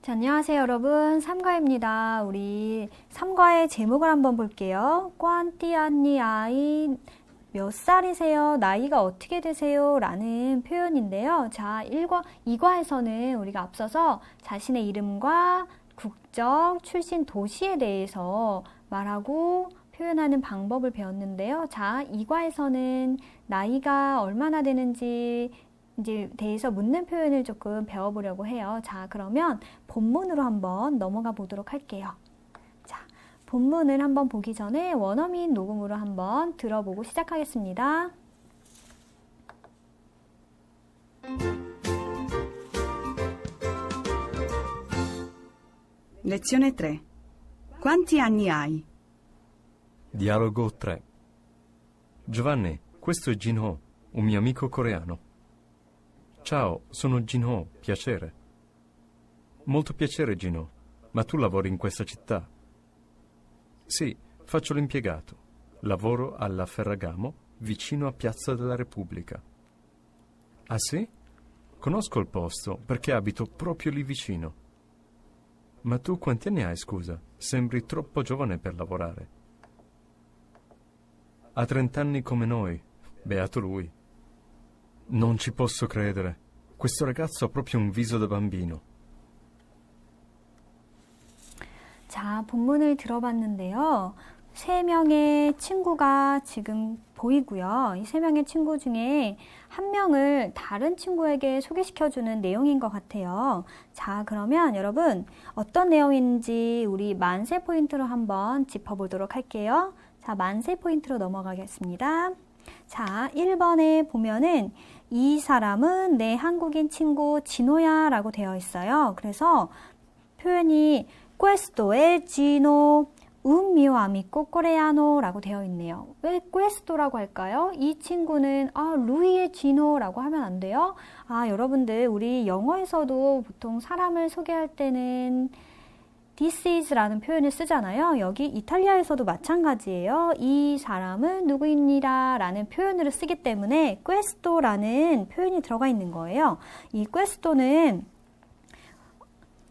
자, 안녕하세요, 여러분. 3과입니다. 우리 3과의 제목을 한번 볼게요. 꽌띠안니 아이 몇 살이세요? 나이가 어떻게 되세요? 라는 표현인데요. 자, 2과에서는 우리가 앞서서 자신의 이름과 국적, 출신 도시에 대해서 말하고 표현하는 방법을 배웠는데요. 자, 2과에서는 나이가 얼마나 되는지 이제 대해서 묻는 표현을 조금 배워보려고 해요. 자, 그러면 본문으로 한번 넘어가 보도록 할게요. 자, 본문을 한번 보기 전에 원어민 녹음으로 한번 들어보고 시작하겠습니다. Lezione 3. Quanti anni hai? Dialogo 3. Giovanni, questo è Jin-ho, un mio amico coreano. Ciao, sono Jin-ho, piacere. Molto piacere, Jin-ho, ma tu lavori in questa città? Sì, faccio l'impiegato. Lavoro alla Ferragamo, vicino a Piazza della Repubblica. Ah sì? Conosco il posto, perché abito proprio lì vicino. Ma tu quanti anni hai, scusa? Sembri troppo giovane per lavorare. Ha 30 anni come noi. Beato lui. Non ci posso credere. Questo ragazzo ha proprio un viso da bambino. 자, 본문을 들어봤는데요. 3명의 친구가 지금 보이고요. 이 3명의 친구 중에 한 명을 다른 친구에게 소개시켜주는 내용인 것 같아요. 자, 그러면 여러분 어떤 내용인지 우리 만세 포인트로 한번 짚어보도록 할게요. 자, 만세 포인트로 넘어가겠습니다. 자, 1번에 보면은 이 사람은 내 한국인 친구 진호야 라고 되어 있어요. 그래서 표현이 questo è Gino, un mio amico coreano 라고 되어 있네요. 왜 questo라고 할까요? 이 친구는 루이의 지노라고 하면 안 돼요? 여러분들 우리 영어에서도 보통 사람을 소개할 때는 this is 라는 표현을 쓰잖아요. 여기 이탈리아에서도 마찬가지예요. 이 사람은 누구입니다 라는 표현으로 쓰기 때문에 questo 라는 표현이 들어가 있는 거예요. 이 questo는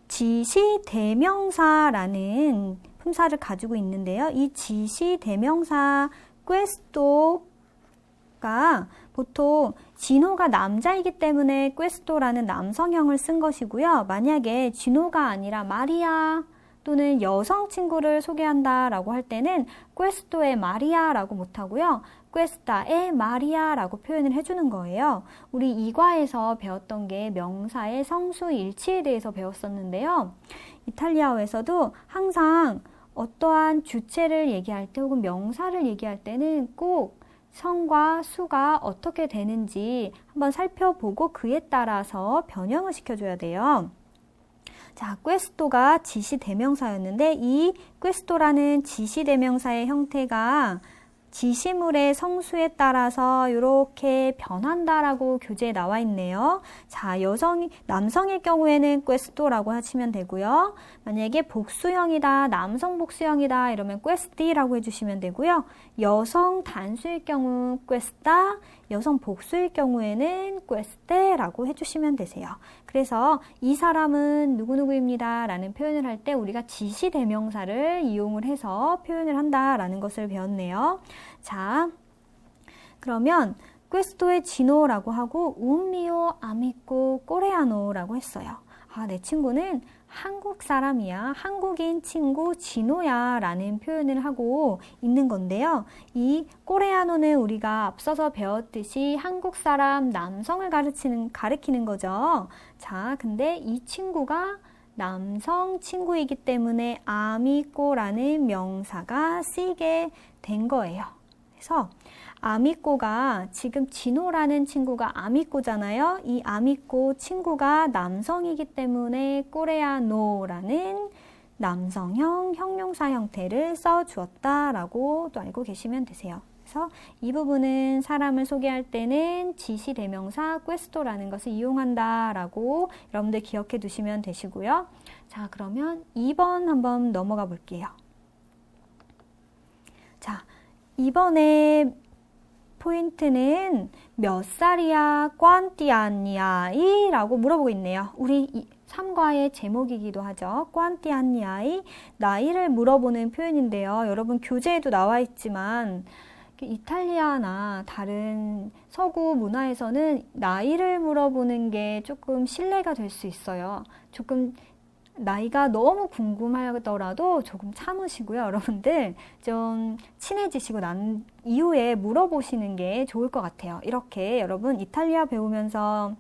지시 대명사라는 품사를 가지고 있는데요. 이 지시 대명사 questo가 보통 진호가 남자이기 때문에 questo라는 남성형을 쓴 것이고요. 만약에 진호가 아니라 마리아 또는 여성 친구를 소개한다 라고 할 때는 questo의 마리아 라고 못하고요. questa의 마리아 라고 표현을 해주는 거예요. 우리 2과에서 배웠던 게 명사의 성수 일치에 대해서 배웠었는데요. 이탈리아어에서도 항상 어떠한 주체를 얘기할 때 혹은 명사를 얘기할 때는 꼭 성과 수가 어떻게 되는지 한번 살펴보고 그에 따라서 변형을 시켜줘야 돼요. 자, questo가 지시대명사였는데 이 questo라는 지시대명사의 형태가 지시물의 성수에 따라서 이렇게 변한다라고 교재에 나와 있네요. 자, 남성의 경우에는 questo라고 하시면 되고요. 만약에 복수형이다, 남성 복수형이다 이러면 questi라고 해주시면 되고요. 여성 단수일 경우 questa, 여성 복수일 경우에는 queste라고 해주시면 되세요. 그래서 이 사람은 누구누구입니다 라는 표현을 할 때 우리가 지시대명사를 이용을 해서 표현을 한다라는 것을 배웠네요. 자, 그러면 questo의 진호라고 하고 un mio amico coreano라고 했어요. 내 친구는 한국 사람이야, 한국인 친구 진호야 라는 표현을 하고 있는 건데요. 이 코레아노는 우리가 앞서서 배웠듯이 한국 사람 남성을 가리키는 거죠. 자, 근데 이 친구가 남성 친구이기 때문에 아미꼬라는 명사가 쓰이게 된 거예요. 그래서 아미꼬가 지금 진호라는 친구가 아미꼬잖아요. 이 아미꼬 친구가 남성이기 때문에 코레아노라는 남성형 형용사 형태를 써주었다라고 또 알고 계시면 되세요. 그래서 이 부분은 사람을 소개할 때는 지시대명사 questo라는 것을 이용한다라고 여러분들 기억해 두시면 되시고요. 자, 그러면 2번 한번 넘어가 볼게요. 자, 2번에 포인트는 몇 살이야? ¿Cuánti años hay? 라고 물어보고 있네요. 우리 3과의 제목이기도 하죠. ¿Cuánti años hay? 나이를 물어보는 표현인데요. 여러분 교재에도 나와 있지만 이탈리아나 다른 서구 문화에서는 나이를 물어보는 게 조금 신뢰가 될 수 있어요. 조금 나이가 너무 궁금하더라도 조금 참으시고요. 여러분들 좀 친해지시고 난 이후에 물어보시는 게 좋을 것 같아요. 이렇게 여러분 이탈리아 배우면서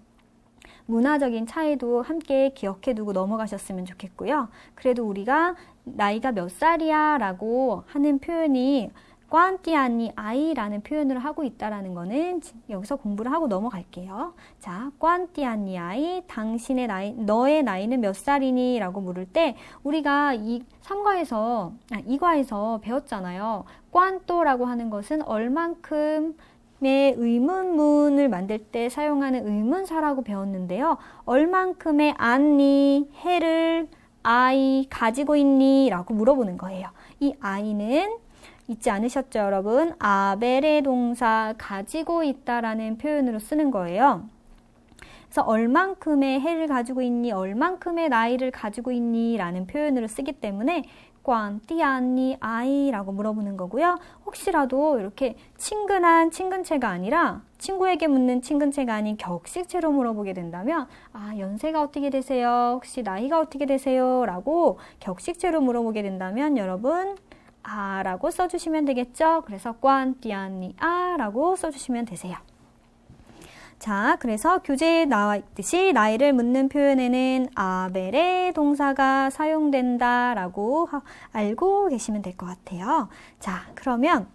문화적인 차이도 함께 기억해두고 넘어가셨으면 좋겠고요. 그래도 우리가 나이가 몇 살이야 라고 하는 표현이 ¿Cuánti años hay? 라는 표현을 하고 있다라는 거는 여기서 공부를 하고 넘어갈게요. 자, ¿Cuánti años hay? 당신의 나이, 너의 나이는 몇 살이니? 라고 물을 때 우리가 이 2과에서 배웠잖아요. ¿Cuánto라고 하는 것은 얼만큼의 의문문을 만들 때 사용하는 의문사라고 배웠는데요. 얼만큼의 아니, 해를 I 가지고 있니? 라고 물어보는 거예요. 이 I는 잊지 않으셨죠, 여러분? 아벨의 동사 가지고 있다라는 표현으로 쓰는 거예요. 그래서 얼만큼의 해를 가지고 있니, 얼만큼의 나이를 가지고 있니 라는 표현으로 쓰기 때문에 ¿Cuánti años hay? 라고 물어보는 거고요. 혹시라도 이렇게 친근한 친근체가 아니라 친구에게 묻는 친근체가 아닌 격식체로 물어보게 된다면 연세가 어떻게 되세요? 혹시 나이가 어떻게 되세요? 라고 격식체로 물어보게 된다면 여러분 라고 써주시면 되겠죠? 그래서 ¿Cuánti años hay? 라고 써주시면 되세요. 자, 그래서 교재에 나와 있듯이 나이를 묻는 표현에는 아벨의 동사가 사용된다 라고 알고 계시면 될 것 같아요. 자, 그러면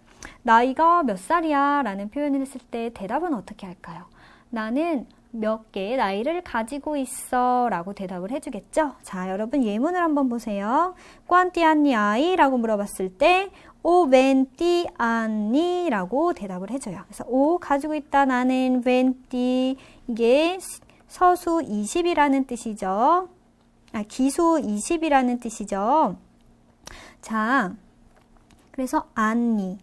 나이가 몇 살이야? 라는 표현을 했을 때 대답은 어떻게 할까요? 나는 몇 개의 나이를 가지고 있어 라고 대답을 해주겠죠? 자, 여러분 예문을 한번 보세요. ¿Cuánti años hay? 라고 물어봤을 때 o 20 años 라고 대답을 해줘요. 그래서 o 가지고 있다 나는 20 이게 서수 20이라는 뜻이죠. 기수 20이라는 뜻이죠. 자, 그래서 años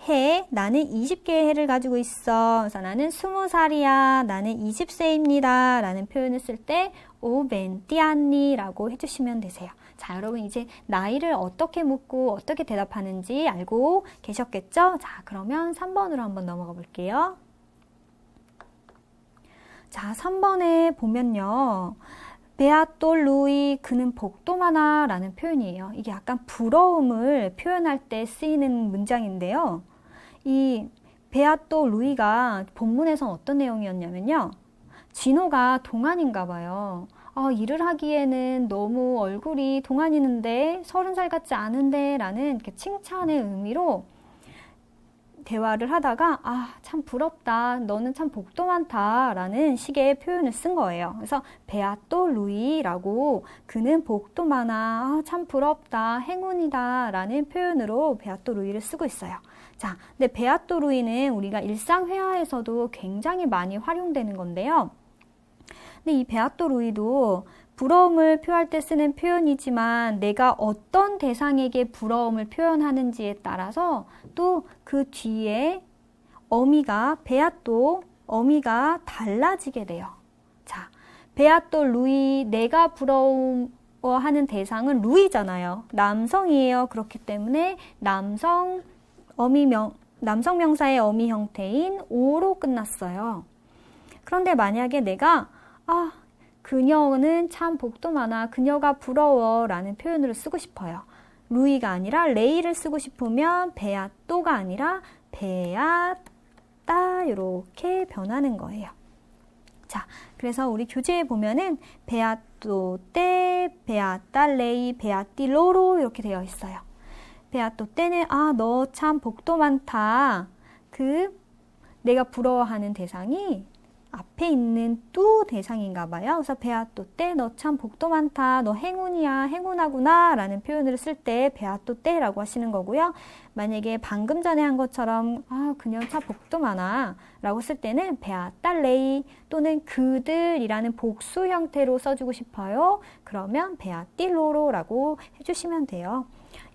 해, 나는 20개의 해를 가지고 있어. 그래서 나는 20살이야. 나는 20세입니다. 라는 표현을 쓸 때 o 20 años 라고 해주시면 되세요. 자, 여러분 이제 나이를 어떻게 묻고 어떻게 대답하는지 알고 계셨겠죠? 자, 그러면 3번으로 한번 넘어가 볼게요. 자, 3번에 보면요. 베아토 루이 그는 복도 많아 라는 표현이에요. 이게 약간 부러움을 표현할 때 쓰이는 문장인데요. 이 베아토 루이가 본문에선 어떤 내용이었냐면요. 진호가 동안인가 봐요. 일을 하기에는 너무 얼굴이 동안이는데 30살 같지 않은데 라는 이렇게 칭찬의 의미로 대화를 하다가 참 부럽다. 너는 참 복도 많다. 라는 식의 표현을 쓴 거예요. 그래서 베아토 루이라고 그는 복도 많아. 참 부럽다. 행운이다. 라는 표현으로 베아토 루이를 쓰고 있어요. 자, 근데 베아토 루이는 우리가 일상 회화에서도 굉장히 많이 활용되는 건데요. 근데 이 베아토 루이도 부러움을 표할 때 쓰는 표현이지만 내가 어떤 대상에게 부러움을 표현하는지에 따라서 또 그 뒤에 어미가 베아토 어미가 달라지게 돼요. 자, 베아토 루이 내가 부러워하는 대상은 루이잖아요. 남성이에요. 그렇기 때문에 남성 명사의 어미 형태인 오로 끝났어요. 그런데 만약에 내가 그녀는 참 복도 많아. 그녀가 부러워. 라는 표현으로 쓰고 싶어요. 루이가 아니라 레이를 쓰고 싶으면 베아또가 아니라 베아따 이렇게 변하는 거예요. 자, 그래서 우리 교재에 보면은 베아또 때, 베아따 레이, 베아띠 로로 이렇게 되어 있어요. 베아또 때는 너 참 복도 많다. 내가 부러워하는 대상이 앞에 있는 뚜 대상인가 봐요. 그래서 베아또 때 너 참 복도 많다. 너 행운이야. 행운하구나. 라는 표현을 쓸 때 베아또 때라고 하시는 거고요. 만약에 방금 전에 한 것처럼 그녀 참 복도 많아. 라고 쓸 때는 베아따 레이 또는 그들이라는 복수 형태로 써주고 싶어요. 그러면 베아띠 로로라고 해주시면 돼요.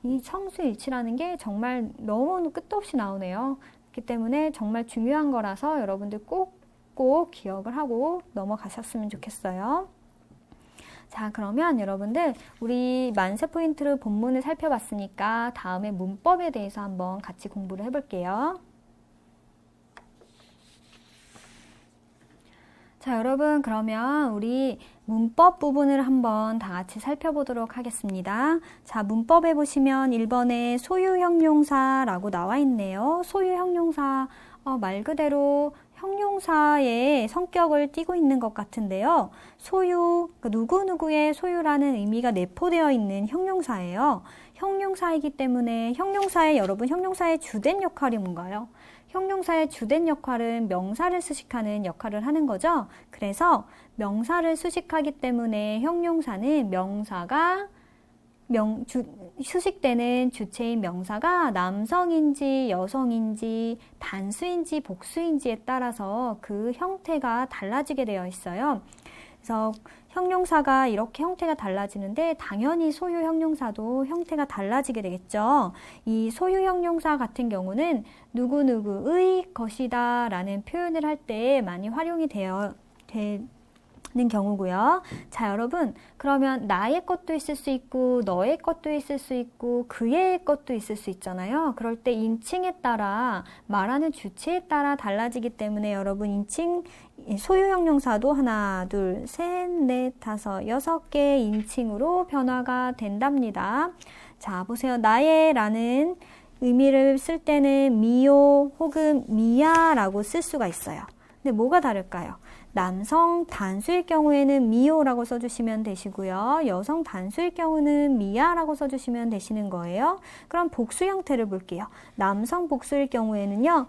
이 성수일치라는 게 정말 너무 끝도 없이 나오네요. 그렇기 때문에 정말 중요한 거라서 여러분들 꼭 기억을 하고 넘어가셨으면 좋겠어요. 자, 그러면 여러분들 우리 만세 포인트로 본문을 살펴봤으니까 다음에 문법에 대해서 한번 같이 공부를 해볼게요. 자, 여러분 그러면 우리 문법 부분을 한번 다 같이 살펴보도록 하겠습니다. 자, 문법에 보시면 1번에 소유 형용사라고 나와 있네요. 소유 형용사, 말 그대로 형용사의 성격을 띠고 있는 것 같은데요. 소유, 누구누구의 소유라는 의미가 내포되어 있는 형용사예요. 형용사이기 때문에 여러분 형용사의 주된 역할이 뭔가요? 형용사의 주된 역할은 명사를 수식하는 역할을 하는 거죠. 그래서 명사를 수식하기 때문에 형용사는 수식되는 주체인 명사가 남성인지 여성인지 단수인지 복수인지에 따라서 그 형태가 달라지게 되어 있어요. 그래서 형용사가 이렇게 형태가 달라지는데 당연히 소유 형용사도 형태가 달라지게 되겠죠. 이 소유 형용사 같은 경우는 누구누구의 것이다 라는 표현을 할 때 많이 활용이 되는 경우고요. 자, 여러분 그러면 나의 것도 있을 수 있고 너의 것도 있을 수 있고 그의 것도 있을 수 있잖아요. 그럴 때 인칭에 따라 말하는 주체에 따라 달라지기 때문에 여러분 인칭 소유 형용사도 하나, 둘, 셋, 넷, 다섯, 6개 인칭으로 변화가 된답니다. 자, 보세요. 나의 라는 의미를 쓸 때는 미요 혹은 미야라고 쓸 수가 있어요. 근데 뭐가 다를까요? 남성 단수일 경우에는 미요라고 써주시면 되시고요. 여성 단수일 경우는 미야라고 써주시면 되시는 거예요. 그럼 복수 형태를 볼게요. 남성 복수일 경우에는요.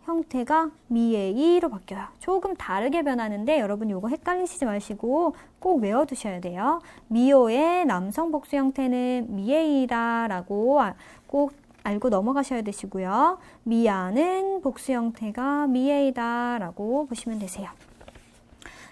형태가 미에이로 바뀌어요. 조금 다르게 변하는데 여러분 이거 헷갈리시지 마시고 꼭 외워두셔야 돼요. 미요의 남성 복수 형태는 미에이다라고 꼭 알고 넘어가셔야 되시고요. 미야는 복수 형태가 미에이다라고 보시면 되세요.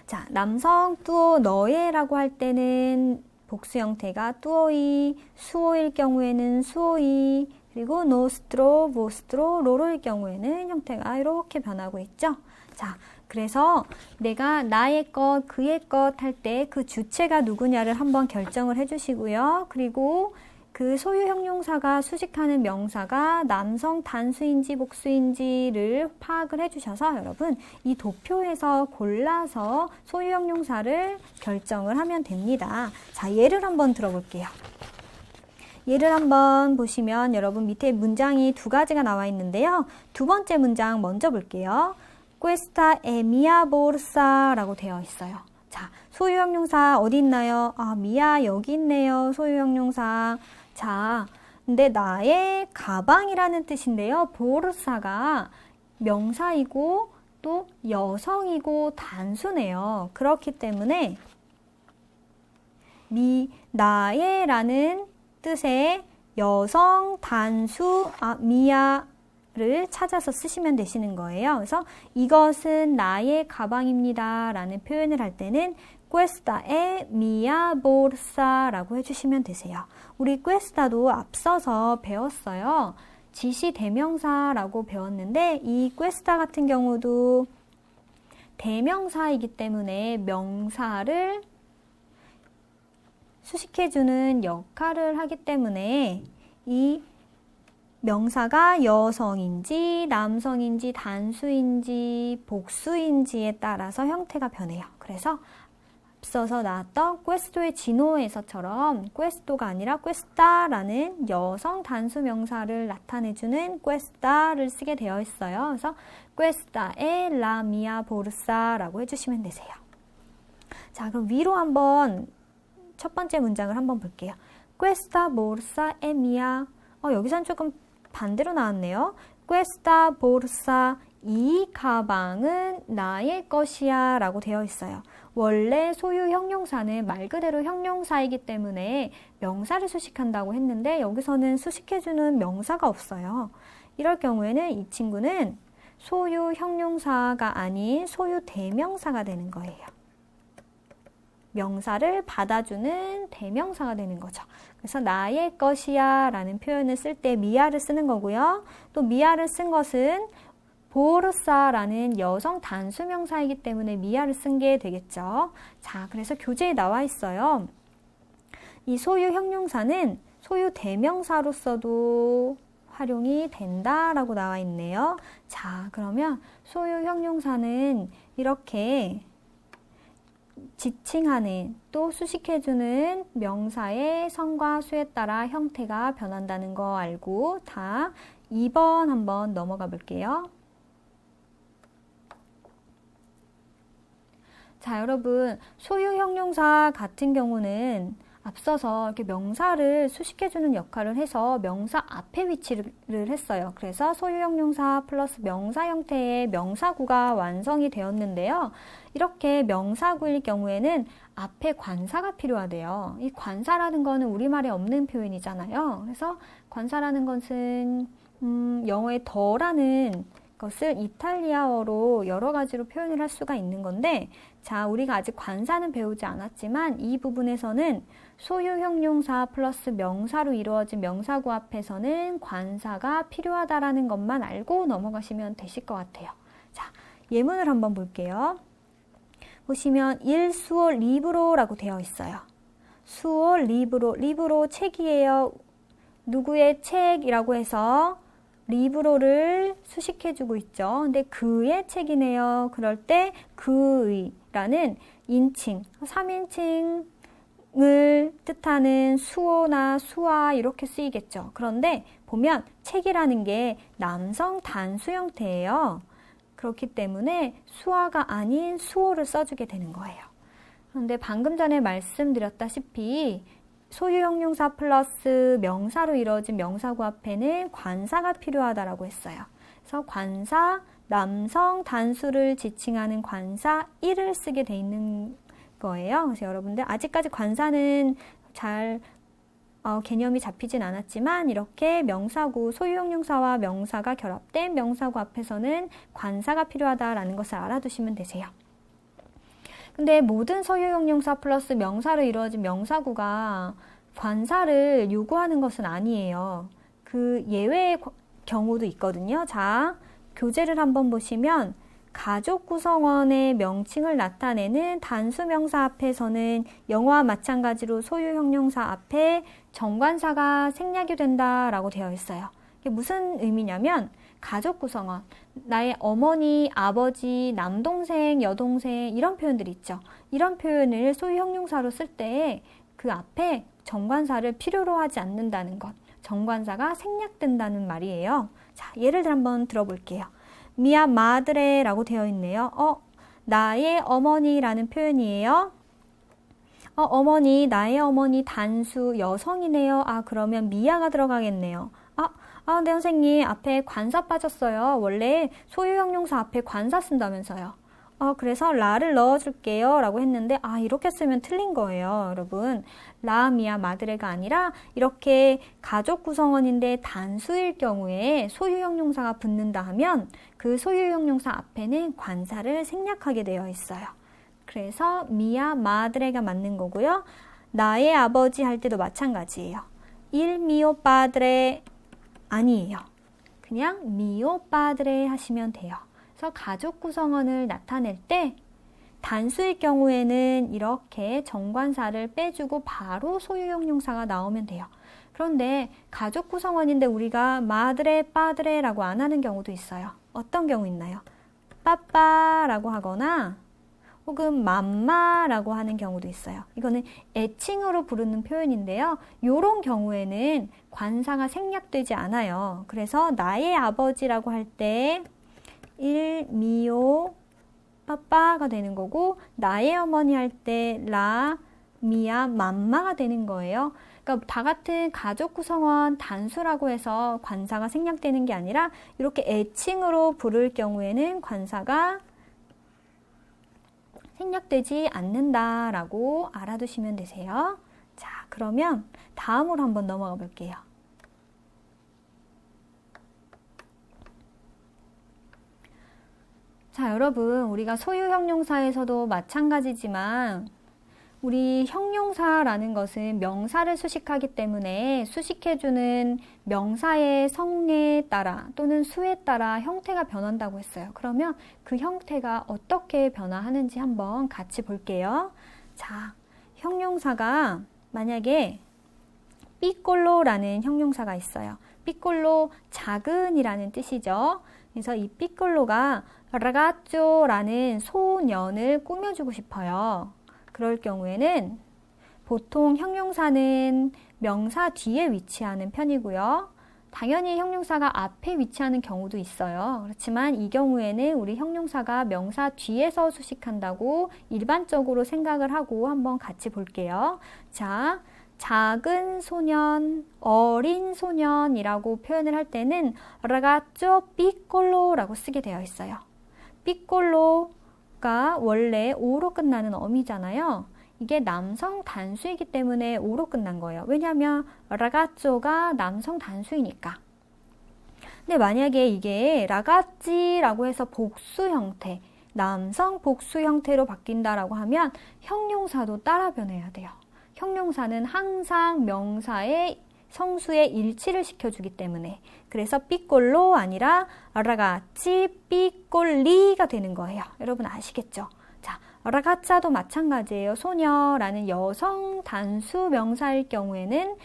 자, 남성 뚜오 너의라고 할 때는 복수 형태가 뚜오이, 수오일 경우에는 수오이, 그리고 노스트로, 보스트로, 로로일 경우에는 형태가 이렇게 변하고 있죠. 자, 그래서 내가 나의 것, 그의 것 할 때 그 주체가 누구냐를 한번 결정을 해주시고요. 그리고 그 소유 형용사가 수식하는 명사가 남성 단수인지 복수인지를 파악을 해주셔서 여러분 이 도표에서 골라서 소유 형용사를 결정을 하면 됩니다. 자, 예를 한번 들어볼게요. 예를 한번 보시면 여러분 밑에 문장이 두 가지가 나와 있는데요. 두 번째 문장 먼저 볼게요. Questa è mia borsa 라고 되어 있어요. 자, 소유 형용사 어디 있나요? 아, 미야 여기 있네요. 소유 형용사. 자, 근데 나의 가방이라는 뜻인데요. 보르사가 명사이고 또 여성이고 단수네요. 그렇기 때문에 나의라는 뜻의 여성 단수 미야를 찾아서 쓰시면 되시는 거예요. 그래서 이것은 나의 가방입니다 라는 표현을 할 때는 Questa è mia borsa 라고 해주시면 되세요. 우리 questa도 앞서서 배웠어요. 지시 대명사라고 배웠는데 이 questa 같은 경우도 대명사이기 때문에 명사를 수식해주는 역할을 하기 때문에 이 명사가 여성인지 남성인지 단수인지 복수인지에 따라서 형태가 변해요. 그래서 앞서서 나왔던 questo의 진호에서처럼 questo가 아니라 questa라는 여성 단수 명사를 나타내주는 questa를 쓰게 되어 있어요. 그래서 questa è la mia borsa라고 해주시면 되세요. 자, 그럼 위로 한번 첫 번째 문장을 한번 볼게요. Questa borsa è mia. 여기서는 조금 반대로 나왔네요. Questa borsa, 이 가방은 나의 것이야 라고 되어 있어요. 원래 소유 형용사는 말 그대로 형용사이기 때문에 명사를 수식한다고 했는데 여기서는 수식해주는 명사가 없어요. 이럴 경우에는 이 친구는 소유 형용사가 아닌 소유 대명사가 되는 거예요. 명사를 받아주는 대명사가 되는 거죠. 그래서 나의 것이야 라는 표현을 쓸 때 미야를 쓰는 거고요. 또 미야를 쓴 것은 보르사라는 여성 단수명사이기 때문에 미아를 쓴 게 되겠죠. 자, 그래서 교재에 나와 있어요. 이 소유 형용사는 소유 대명사로서도 활용이 된다라고 나와 있네요. 자, 그러면 소유 형용사는 이렇게 지칭하는 또 수식해주는 명사의 성과 수에 따라 형태가 변한다는 거 알고 다 2번 한번 넘어가 볼게요. 자, 여러분 소유 형용사 같은 경우는 앞서서 이렇게 명사를 수식해주는 역할을 해서 명사 앞에 위치를 했어요. 그래서 소유 형용사 플러스 명사 형태의 명사구가 완성이 되었는데요. 이렇게 명사구일 경우에는 앞에 관사가 필요하대요. 이 관사라는 거는 우리말에 없는 표현이잖아요. 그래서 관사라는 것은 영어의 더라는 것을 이탈리아어로 여러 가지로 표현을 할 수가 있는 건데, 자, 우리가 아직 관사는 배우지 않았지만 이 부분에서는 소유 형용사 플러스 명사로 이루어진 명사구 앞에서는 관사가 필요하다라는 것만 알고 넘어가시면 되실 것 같아요. 자, 예문을 한번 볼게요. 보시면 il suo libro라고 되어 있어요. suo libro, libro 책이에요. 누구의 책이라고 해서 리브로를 수식해주고 있죠. 근데 그의 책이네요. 그럴 때 그의라는 인칭, 3인칭을 뜻하는 수어나 수아 이렇게 쓰이겠죠. 그런데 보면 책이라는 게 남성 단수 형태예요. 그렇기 때문에 수아가 아닌 수어를 써주게 되는 거예요. 그런데 방금 전에 말씀드렸다시피 소유 형용사 플러스 명사로 이루어진 명사구 앞에는 관사가 필요하다라고 했어요. 그래서 관사, 남성 단수를 지칭하는 관사 1을 쓰게 돼 있는 거예요. 그래서 여러분들 아직까지 관사는 잘 개념이 잡히진 않았지만 이렇게 명사구, 소유 형용사와 명사가 결합된 명사구 앞에서는 관사가 필요하다라는 것을 알아두시면 되세요. 근데 모든 소유 형용사 플러스 명사로 이루어진 명사구가 관사를 요구하는 것은 아니에요. 그 예외의 경우도 있거든요. 자, 교재를 한번 보시면 가족 구성원의 명칭을 나타내는 단수 명사 앞에서는 영어와 마찬가지로 소유 형용사 앞에 정관사가 생략이 된다라고 되어 있어요. 이게 무슨 의미냐면 가족 구성원, 나의 어머니, 아버지, 남동생, 여동생 이런 표현들이 있죠. 이런 표현을 소유 형용사로 쓸 때 그 앞에 정관사를 필요로 하지 않는다는 것, 정관사가 생략된다는 말이에요. 자, 예를 들어 한번 들어볼게요. mia madre라고 되어 있네요. 나의 어머니라는 표현이에요. 어머니, 나의 어머니 단수 여성이네요. 그러면 mia가 들어가겠네요. 근데 선생님 앞에 관사 빠졌어요. 원래 소유 형용사 앞에 관사 쓴다면서요. 그래서 라를 넣어줄게요 라고 했는데 이렇게 쓰면 틀린 거예요. 여러분, 라 미아 마드레가 아니라 이렇게 가족 구성원인데 단수일 경우에 소유 형용사가 붙는다 하면 그 소유 형용사 앞에는 관사를 생략하게 되어 있어요. 그래서 미아 마드레가 맞는 거고요. 나의 아버지 할 때도 마찬가지예요. il mio padre 아니에요. 그냥 mio padre 하시면 돼요. 그래서 가족 구성원을 나타낼 때 단수일 경우에는 이렇게 정관사를 빼주고 바로 소유 형용사가 나오면 돼요. 그런데 가족 구성원인데 우리가 마드레, 빠드레라고 안 하는 경우도 있어요. 어떤 경우 있나요? 빠빠라고 하거나 혹은 맘마라고 하는 경우도 있어요. 이거는 애칭으로 부르는 표현인데요. 이런 경우에는 관사가 생략되지 않아요. 그래서 나의 아버지라고 할 때 il mio 빠빠가 되는 거고, 나의 어머니 할 때 라 mia mamma가 되는 거예요. 그러니까 다 같은 가족 구성원 단수라고 해서 관사가 생략되는 게 아니라 이렇게 애칭으로 부를 경우에는 관사가 생략되지 않는다라고 알아두시면 되세요. 자, 그러면 다음으로 한번 넘어가 볼게요. 자, 여러분, 우리가 소유 형용사에서도 마찬가지지만 우리 형용사라는 것은 명사를 수식하기 때문에 수식해주는 명사의 성에 따라 또는 수에 따라 형태가 변한다고 했어요. 그러면 그 형태가 어떻게 변화하는지 한번 같이 볼게요. 자, 형용사가 만약에 삐꼴로라는 형용사가 있어요. 삐꼴로 작은이라는 뜻이죠. 그래서 이 삐꼴로가 ragazzo라는 소년을 꾸며주고 싶어요. 그럴 경우에는 보통 형용사는 명사 뒤에 위치하는 편이고요. 당연히 형용사가 앞에 위치하는 경우도 있어요. 그렇지만 이 경우에는 우리 형용사가 명사 뒤에서 수식한다고 일반적으로 생각을 하고 한번 같이 볼게요. 자, 작은 소년, 어린 소년이라고 표현을 할 때는 ragazzo piccolo라고 쓰게 되어 있어요. piccolo가 원래 오로 끝나는 어미잖아요. 이게 남성 단수이기 때문에 오로 끝난 거예요. 왜냐하면 ragazzo가 남성 단수이니까. 근데 만약에 이게 ragazzi라고 해서 복수 형태, 남성 복수 형태로 바뀐다라고 하면 형용사도 따라 변해야 돼요. 형용사는 항상 명사의 성수의 일치를 시켜주기 때문에 그래서 삐꼴로 아니라 ragazzi 삐꼴리가 되는 거예요. 여러분 아시겠죠? 자, ragazza도 마찬가지예요. 소녀라는 여성 단수 명사일 경우에는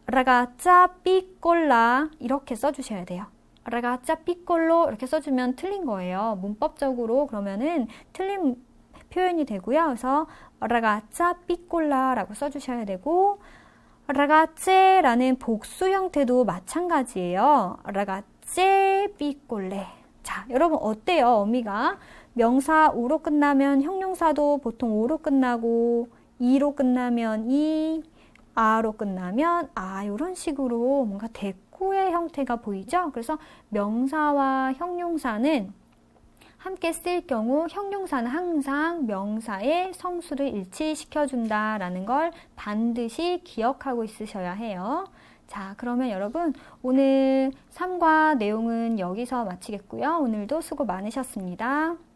ragazza piccola 이렇게 써주셔야 돼요. ragazza piccolo 이렇게 써주면 틀린 거예요. 문법적으로 그러면은 틀린 표현이 되고요. 그래서 ragazza piccola라고 써주셔야 되고 ragazze라는 복수 형태도 마찬가지예요. ragazze piccole. 자, 여러분 어때요? 어미가 명사 우로 끝나면 형용사도 보통 오로 끝나고 이로 끝나면 이, 아로 끝나면 아 이런 식으로 뭔가 대꾸의 형태가 보이죠? 그래서 명사와 형용사는 함께 쓸 경우 형용사는 항상 명사의 성수를 일치시켜준다라는 걸 반드시 기억하고 있으셔야 해요. 자, 그러면 여러분 오늘 3과 내용은 여기서 마치겠고요. 오늘도 수고 많으셨습니다.